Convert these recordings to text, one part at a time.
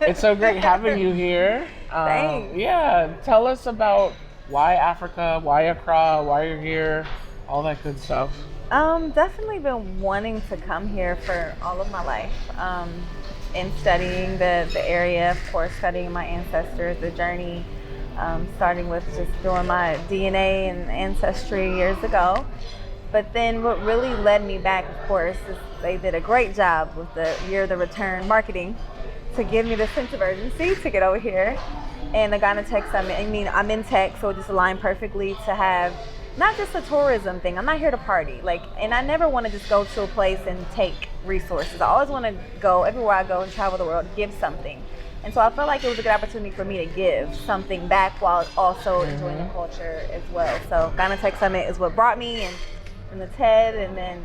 It's so great having you here. Thanks. Yeah, tell us about why Africa, why Accra, why you're here, all that good stuff. Definitely been wanting to come here for all of my life. And studying the area, of course, studying my ancestors, the journey, starting with just doing my DNA and ancestry years ago. But then what really led me back, of course, is they did a great job with the Year of the Return marketing to give me the sense of urgency to get over here. And the Ghana Tech Summit, I mean, I'm in tech, so it just aligned perfectly to have not just a tourism thing. I'm not here to party. And I never want to just go to a place and take resources. I always want to go everywhere I go and travel the world, give something. And so I felt like it was a good opportunity for me to give something back while also enjoying the culture as well. So Ghana Tech Summit is what brought me, and the TED, and then,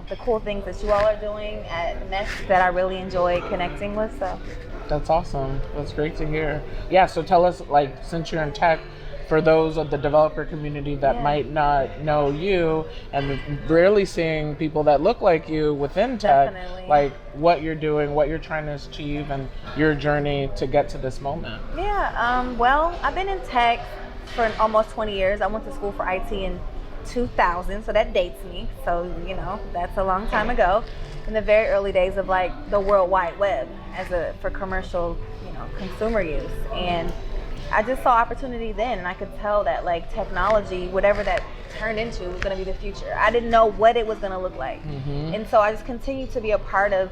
the cool things that you all are doing at Nest that I really enjoy connecting with. So That's awesome. That's great to hear. Yeah, so tell us, since you're in tech, for those of the developer community that might not know you and rarely seeing people that look like you within tech, Definitely. What you're doing, what you're trying to achieve, and your journey to get to this moment. Yeah, well, I've been in tech for almost 20 years. I went to school for IT in 2000, so that dates me. So, that's a long time ago. In the very early days of the World Wide Web for commercial, consumer use. And I just saw opportunity then, and I could tell that technology, whatever that turned into, was going to be the future. I didn't know what it was going to look like. And so I just continued to be a part of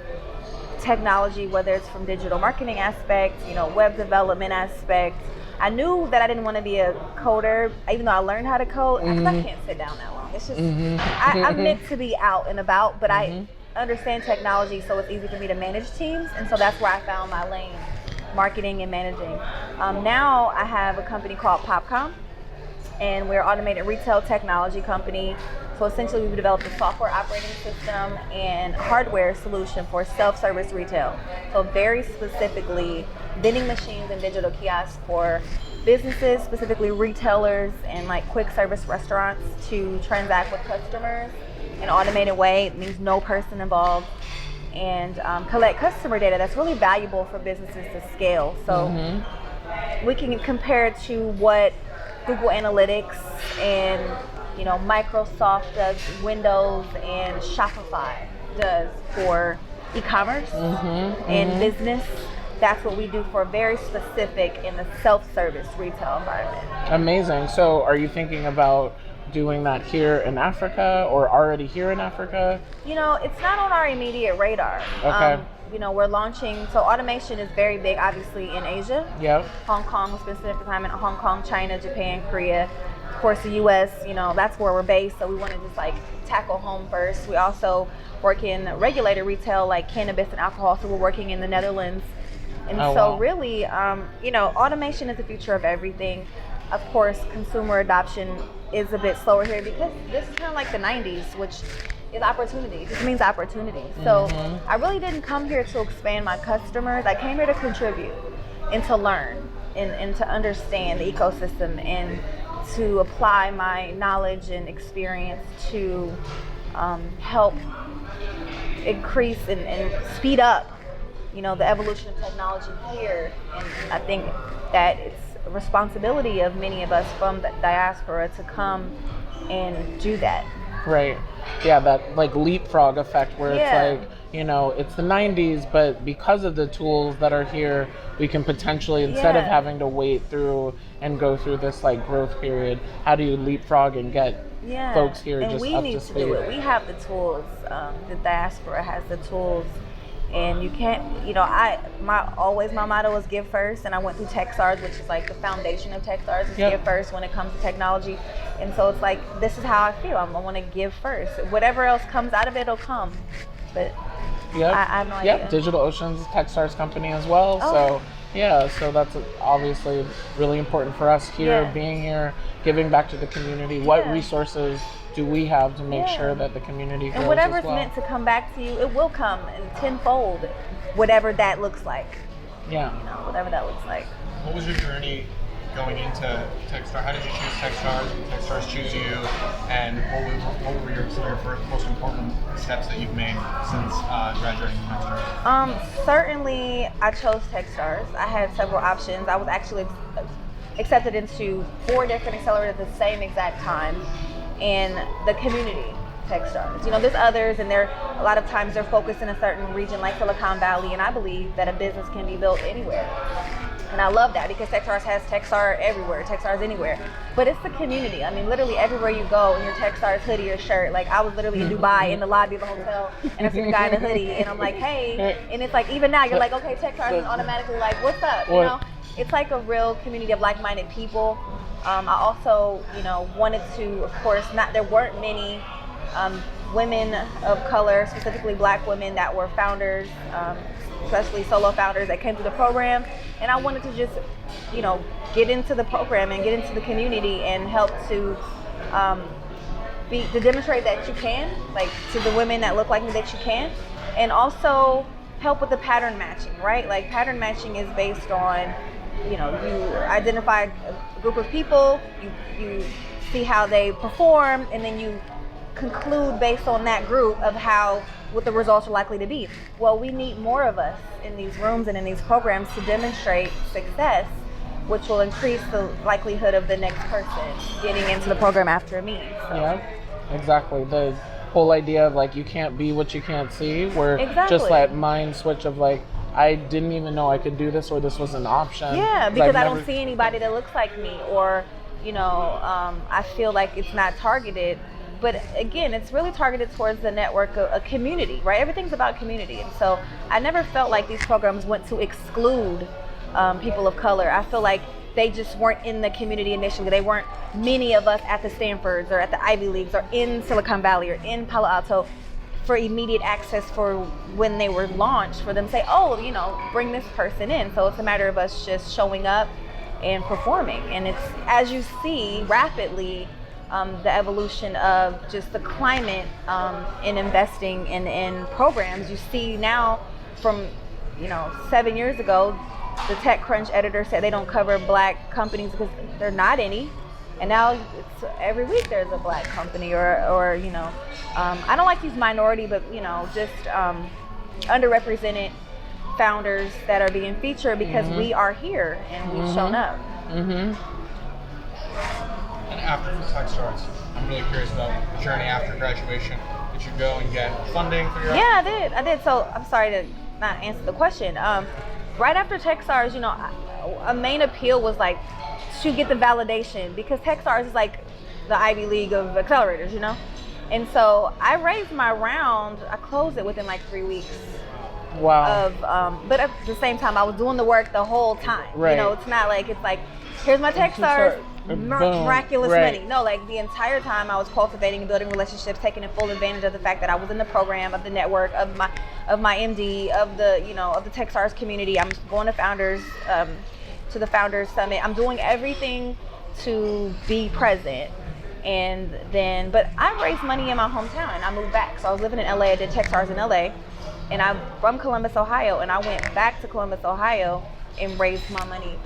technology, whether it's from digital marketing aspect, web development aspect. I knew that I didn't want to be a coder, even though I learned how to code. I can't sit down that long. It's just, I'm meant to be out and about, but I understand technology, so it's easy for me to manage teams. And so that's where I found my lane, marketing and managing. Now I have a company called PopCom, and we're an automated retail technology company. So essentially we've developed a software operating system and hardware solution for self-service retail. So very specifically vending machines and digital kiosks for businesses, specifically retailers and quick service restaurants, to transact with customers in an automated way. It means no person involved. And collect customer data that's really valuable for businesses to scale. So we can compare it to what Google Analytics and Microsoft does, Windows and Shopify does for e-commerce and business. That's what we do for very specific in the self-service retail environment. Amazing. So are you thinking about doing that here in Africa or already here in Africa? It's not on our immediate radar. Okay. We're launching, so automation is very big, obviously, in Asia. Yep. Hong Kong, we spent significant time in Hong Kong, China, Japan, Korea. Of course, the US, that's where we're based, so we want to just tackle home first. We also work in regulated retail like cannabis and alcohol, so we're working in the Netherlands. And really, automation is the future of everything. Of course, consumer adoption is a bit slower here because this is kind of like the 90s, which is opportunity. This means opportunity. So I really didn't come here to expand my customers. I came here to contribute and to learn and to understand the ecosystem and to apply my knowledge and experience to help increase and speed up, the evolution of technology here. And I think that it's a responsibility of many of us from the diaspora to come and do that. Right. Yeah, that leapfrog effect where it's it's the 90s, but because of the tools that are here, we can potentially, instead of having to wait through and go through this growth period, how do you leapfrog and get folks here and just we up need to to speed? do it. We have the tools. The diaspora has the tools. And you can't, my motto is give first, and I went through TechStars, which is the foundation of TechStars, is give first when it comes to technology. And so it's this is how I feel. I want to give first. Whatever else comes out of it will come. But I have no idea. DigitalOcean's TechStars company as well. So so that's obviously really important for us here, being here, giving back to the community. What resources do we have to make sure that the community grows and whatever's as well? meant to come back to you, it will come in tenfold, whatever that looks like. Yeah. Whatever that looks like. What was your journey going into Techstars? How did you choose Techstars? Did Techstars choose you? And what were some of your first most important steps that you've made since graduating from Techstars? Certainly, I chose Techstars. I had several options. I was actually accepted into 4 different accelerators at the same exact time in the community Techstars. There's others, and a lot of times they're focused in a certain region like Silicon Valley, and I believe that a business can be built anywhere. And I love that because Techstars has Techstar everywhere, Techstars anywhere. But it's the community. I mean, literally everywhere you go in your Techstars hoodie or shirt. Like, I was literally in Dubai in the lobby of the hotel, and I see the guy in the hoodie, and I'm like, hey. And it's like, even now, you're like, okay, Techstars is automatically like, what's up? It's like a real community of like-minded people. I also, wanted to, of course, there weren't many women of color, specifically Black women, that were founders, especially solo founders that came through the program. And I wanted to just, get into the program and get into the community and help to demonstrate that you can, like, to the women that look like me, that you can, and also help with the pattern matching, right? Like, pattern matching is based on, you identify a group of people, you see how they perform, and then you conclude based on that group of what the results are likely to be. Well, we need more of us in these rooms and in these programs to demonstrate success, which will increase the likelihood of the next person getting into the program after me. So. Yeah, exactly. The whole idea of, like, you can't be what you can't see, where exactly. Just that mind switch of, like, I didn't even know I could do this, or this was an option. Yeah, because I don't see anybody that looks like me, or, I feel like it's not targeted. But again, it's really targeted towards the network, a community, right? Everything's about community. And so I never felt like these programs went to exclude people of color. I feel like they just weren't in the community initially. They weren't many of us at the Stanfords or at the Ivy Leagues or in Silicon Valley or in Palo Alto for immediate access for when they were launched, for them to say, oh, bring this person in. So it's a matter of us just showing up and performing. And it's, as you see rapidly, the evolution of just the climate in investing in programs. You see now from, 7 years ago, the TechCrunch editor said they don't cover Black companies because there are not any. And now it's every week there's a Black company or I don't like to use minority, but, just underrepresented founders that are being featured because we are here and we've shown up. Mm-hmm. And after Techstars, I'm really curious about the journey after graduation. Did you go and get funding for your? Yeah, I did. So I'm sorry to not answer the question. Right after Techstars, a main appeal was like to get the validation, because Techstars is like the Ivy League of accelerators, And so I raised my round. I closed it within like 3 weeks. Wow. But at the same time, I was doing the work the whole time. Right. It's not like it's like, here's my Techstars. Miraculous money. No, like the entire time I was cultivating and building relationships, taking full advantage of the fact that I was in the program, of the network, of my MD, of the Techstars community. I'm going to founders, to the Founders Summit. I'm doing everything to be present. But I raised money in my hometown and I moved back. So I was living in LA. I did Techstars in LA, and I'm from Columbus, Ohio, and I went back to Columbus, Ohio, and raised my money,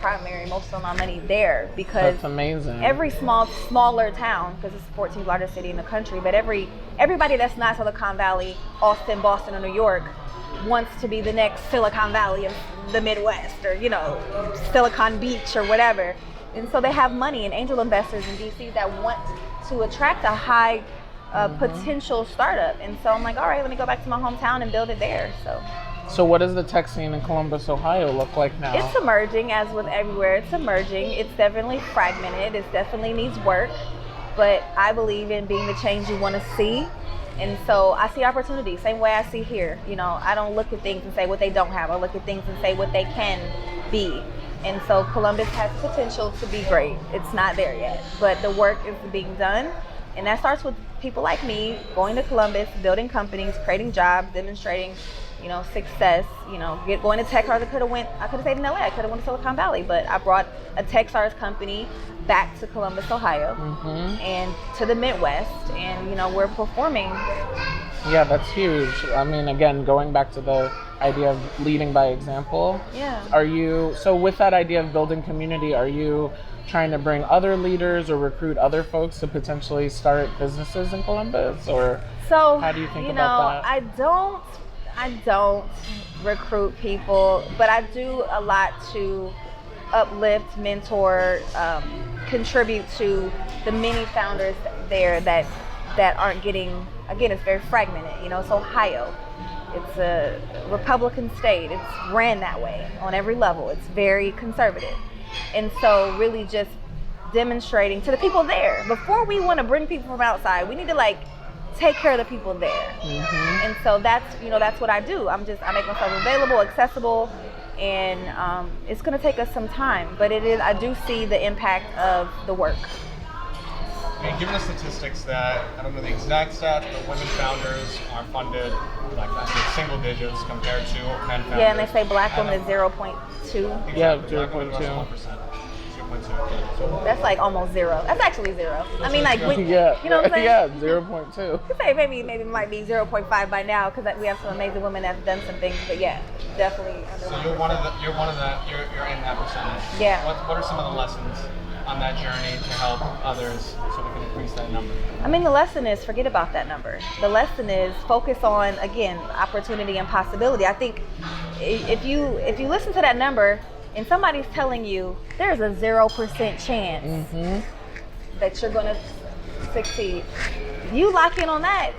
most of my money there, because that's amazing. Every smaller town, because it's the 14th largest city in the country, but everybody that's not Silicon Valley, Austin, Boston, or New York wants to be the next Silicon Valley of the Midwest, or Silicon Beach or whatever. And so they have money and angel investors in DC that want to attract a high potential startup. And so I'm like, all right, let me go back to my hometown and build it there. So what does the tech scene in Columbus, Ohio look like now? It's emerging, as with everywhere. It's emerging. It's definitely fragmented. It definitely needs work. But I believe in being the change you want to see. And so I see opportunity, same way I see here. I don't look at things and say what they don't have. I look at things and say what they can be. And so Columbus has potential to be great. It's not there yet, but the work is being done. And that starts with people like me going to Columbus, building companies, creating jobs, demonstrating success, going to Techstars. I could have stayed in LA. I could have went to Silicon Valley, but I brought a Techstars company back to Columbus, Ohio, and to the Midwest, and we're performing. Yeah, that's huge. I mean, again, going back to the idea of leading by example. Yeah. So with that idea of building community, are you trying to bring other leaders or recruit other folks to potentially start businesses in Columbus, or how do you think about that? I don't recruit people, but I do a lot to uplift, mentor, contribute to the many founders there that aren't getting, again, it's very fragmented. It's Ohio. It's a Republican state. It's ran that way on every level. It's very conservative. And so really just demonstrating to the people there, before we want to bring people from outside, we need to take care of the people there. Mm-hmm. And so that's what I do. I make myself available, accessible, and it's going to take us some time, but I do see the impact of the work. Given the statistics that, I don't know the exact stats, but women founders are funded single digits compared to men founders. Yeah, and they say black women is 0.2. Exactly. Yeah, 0.2. 0.2. So that's almost zero. That's actually zero. I mean, you know what I'm saying? Yeah, 0.2. You could say maybe it might be 0.5 by now, because we have some amazing women that have done some things. But yeah, definitely. So you're in that percentage. Yeah. What are some of the lessons on that journey to help others so we can increase that number? I mean, the lesson is forget about that number. The lesson is focus on, again, opportunity and possibility. I think if you listen to that number and somebody's telling you there's a 0% chance mm-hmm. that you're going to succeed, you lock in on that,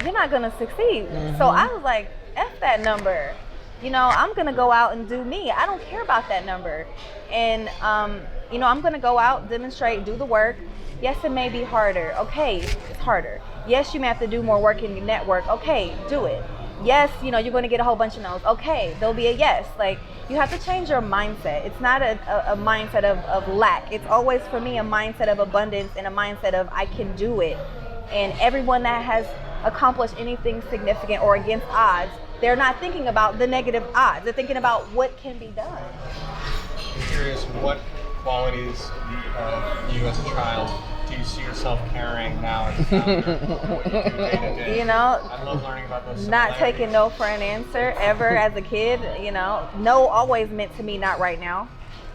you're not going to succeed. Mm-hmm. So I was like, F that number. I'm going to go out and do me. I don't care about that number. And, I'm going to go out, demonstrate, do the work. Yes, it may be harder. Okay, it's harder. Yes, you may have to do more work in your network. Okay, do it. Yes, you're going to get a whole bunch of no's. Okay, there'll be a yes. You have to change your mindset. It's not a mindset of lack. It's always, for me, a mindset of abundance and a mindset of I can do it. And everyone that has accomplished anything significant or against odds, they're not thinking about the negative odds. They're thinking about what can be done. I'm curious, what qualities of you as a child do you see yourself carrying now as a founder? What you do day to day? I love learning about those. Not taking no for an answer ever as a kid. No always meant to me not right now.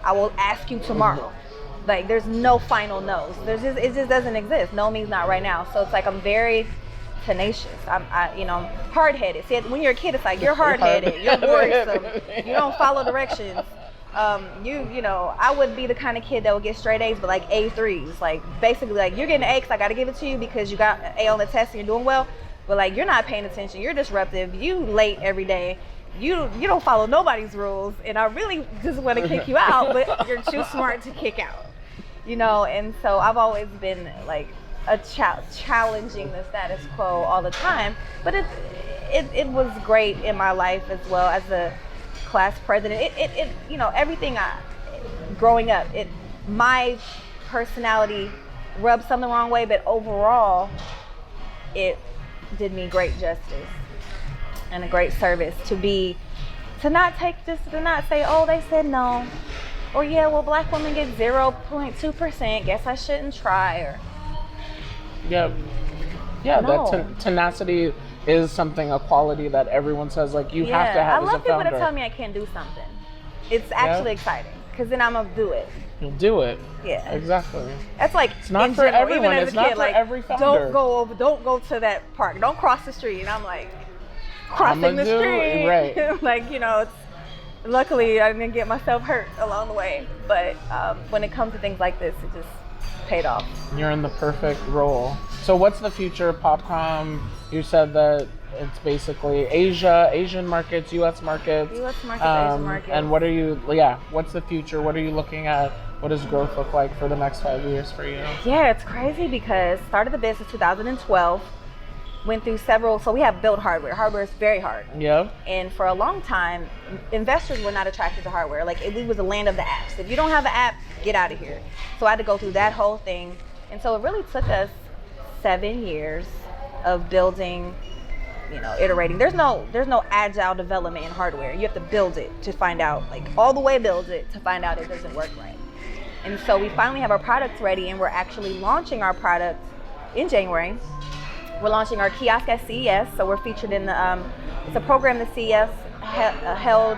I will ask you tomorrow. There's no final no's. It just doesn't exist. No means not right now. So it's I'm very tenacious. I'm hard-headed. See, when you're a kid, it's you're hard-headed, you're worrisome, you don't follow directions. I would be the kind of kid that would get straight A's, but A3s. Basically, you're getting an A because I got to give it to you because you got an A on the test and you're doing well. But you're not paying attention. You're disruptive. You late every day. You don't follow nobody's rules, and I really just want to kick you out, but you're too smart to kick out. And so I've always been challenging the status quo all the time. But it was great in my life as well as a class president. Everything growing up, my personality rubbed some the wrong way, but overall it did me great justice and a great service to not say, oh, they said no, or yeah, well, black women get 0.2%, guess I shouldn't try, or yeah, no. That tenacity is a quality that everyone says you have to have. I love people that tell me I can't do something. It's actually exciting, because then I'm gonna do it. You'll do it. Yeah, exactly. That's it's not for general, everyone. Even as it's a kid, not for every founder. Don't go to that park. Don't cross the street. And I'm crossing the street. Right. It's luckily I didn't get myself hurt along the way. But when it comes to things like this, it just paid off. You're in the perfect role. So what's the future of PopCom? You said that it's basically Asian markets, US markets. US markets, Asian markets. And what's the future? What are you looking at? What does growth look like for the next 5 years for you? Yeah, it's crazy because started the business 2012, went through several, so we have built hardware. Hardware is very hard. Yeah. And for a long time, investors were not attracted to hardware. It was the land of the apps. If you don't have the app, get out of here. So I had to go through that whole thing. And so it really took us 7 years of building, iterating. There's no agile development in hardware. You have to build it to find out, all the way build it to find out it doesn't work right. And so we finally have our products ready, and we're actually launching our products in January. We're launching our kiosk at CES, so we're featured in the, it's a program that CES held,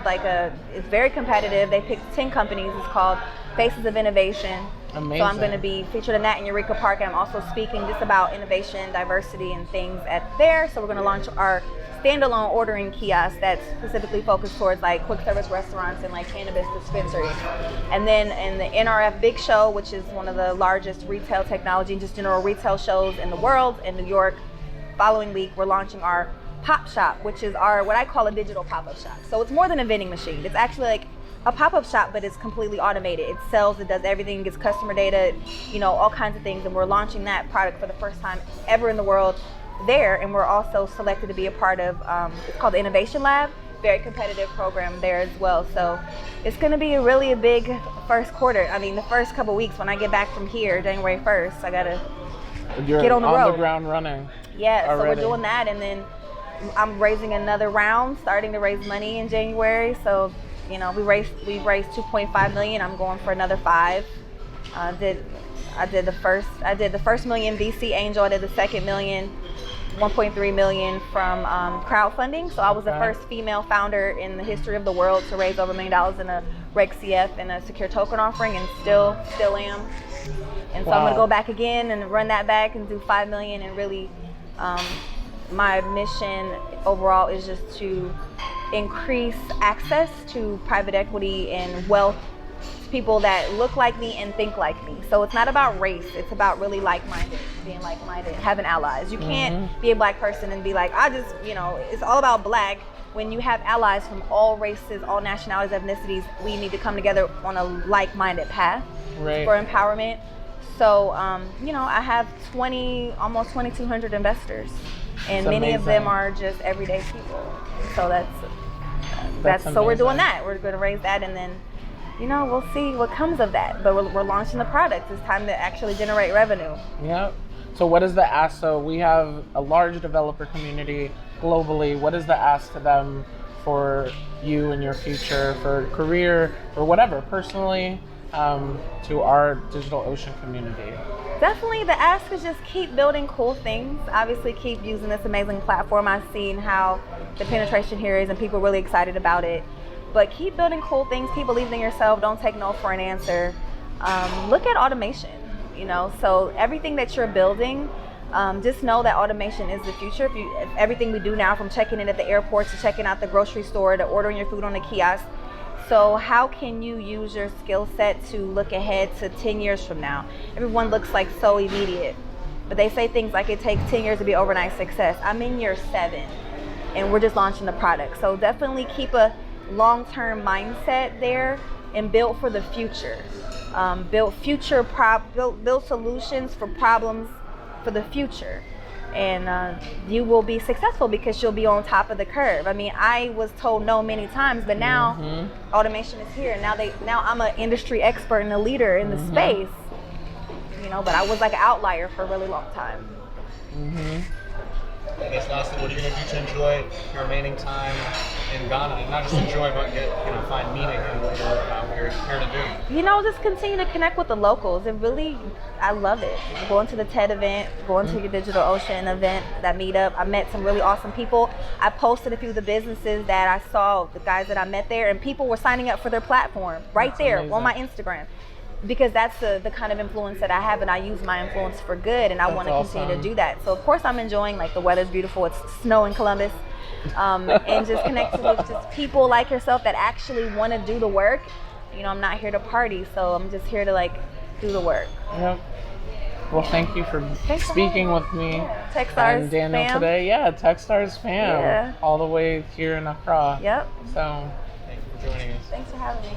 it's very competitive. They picked 10 companies. It's called Faces of Innovation. Amazing. So I'm going to be featured in that in Eureka Park, and I'm also speaking just about innovation, diversity, and things at there. So we're going to launch our standalone ordering kiosk that's specifically focused towards like quick service restaurants and like cannabis dispensaries. And then in the NRF Big Show, which is one of the largest retail technology and just general retail shows in the world in New York, following week we're launching our Pop Shop, which is our what I call a digital pop-up shop. So it's more than a vending machine. It's actually like a pop-up shop, but it's completely automated. It sells, it does everything, gets customer data, you know, all kinds of things. And we're launching that product for the first time ever in the world there. And we're also selected to be a part of, it's called the Innovation Lab, very competitive program there as well. So it's gonna be really a big first quarter. I mean, the first couple weeks when I get back from here, January 1st, I gotta get on the road. On the ground running. Yeah, already. So we're doing that. And then I'm raising another round, starting to raise money in January. So, you know, we raised 2.5 million. I'm going for another 5. I did the first million VC angel. I did the second million, 1.3 million from crowdfunding. So I was the first female founder in the history of the world to raise over $1 million in a Reg CF and a secure token offering, and still am. And so I'm gonna go back again and run that back and do 5 million. And really, my mission overall is just to increase access to private equity and wealth to people that look like me and think like me. So it's not about race, it's about really being like-minded, having allies. You can't be a black person and be like, it's all about black. When you have allies from all races, all nationalities, ethnicities, we need to come together on a like-minded path for empowerment. So, I have almost 2,200 investors, and many of them are just everyday people. So that's so we're doing that. We're going to raise that, and then, we'll see what comes of that. But we're launching the product. It's time to actually generate revenue. Yep. So what is the ask? So we have a large developer community globally. What is the ask to them for you and your future, for career, or whatever, personally, to our DigitalOcean community? Definitely the ask is just keep building cool things. Obviously keep using this amazing platform. I've seen how the penetration here is and people are really excited about it. But keep building cool things, keep believing in yourself, don't take no for an answer. Look at automation, so everything that you're building, just know that automation is the future. If everything we do now, from checking in at the airport to checking out the grocery store to ordering your food on the kiosk. So how can you use your skill set to look ahead to 10 years from now? Everyone looks like so immediate, but they say things like it takes 10 years to be overnight success. I'm in year 7 and we're just launching the product. So definitely keep a long-term mindset there and build for the future. Build solutions for problems for the future. And you will be successful because you'll be on top of the curve. I mean, I was told no many times, but now automation is here. Now I'm an industry expert and a leader in the space. But I was like an outlier for a really long time. I guess lastly, what are you going to do to enjoy your remaining time in Ghana? And not just enjoy, but find meaning in what you're here to do. Just continue to connect with the locals. I love it. Going to the TED event, going to your DigitalOcean event, that meetup. I met some really awesome people. I posted a few of the businesses that I saw, the guys that I met there, and people were signing up for their platform that's there amazing. On my Instagram. Because that's the kind of influence that I have, and I use my influence for good, and I want to continue to do that. So of course I'm enjoying, the weather's beautiful, it's snow in Columbus, and just connecting with just people like yourself that actually want to do the work. I'm not here to party, so I'm just here to do the work. Yep. Well, thank you for speaking with me Techstars and Daniel fam. Today. Yeah, Techstars fam, all the way here in Accra. Yep. So thank you for joining us. Thanks for having me.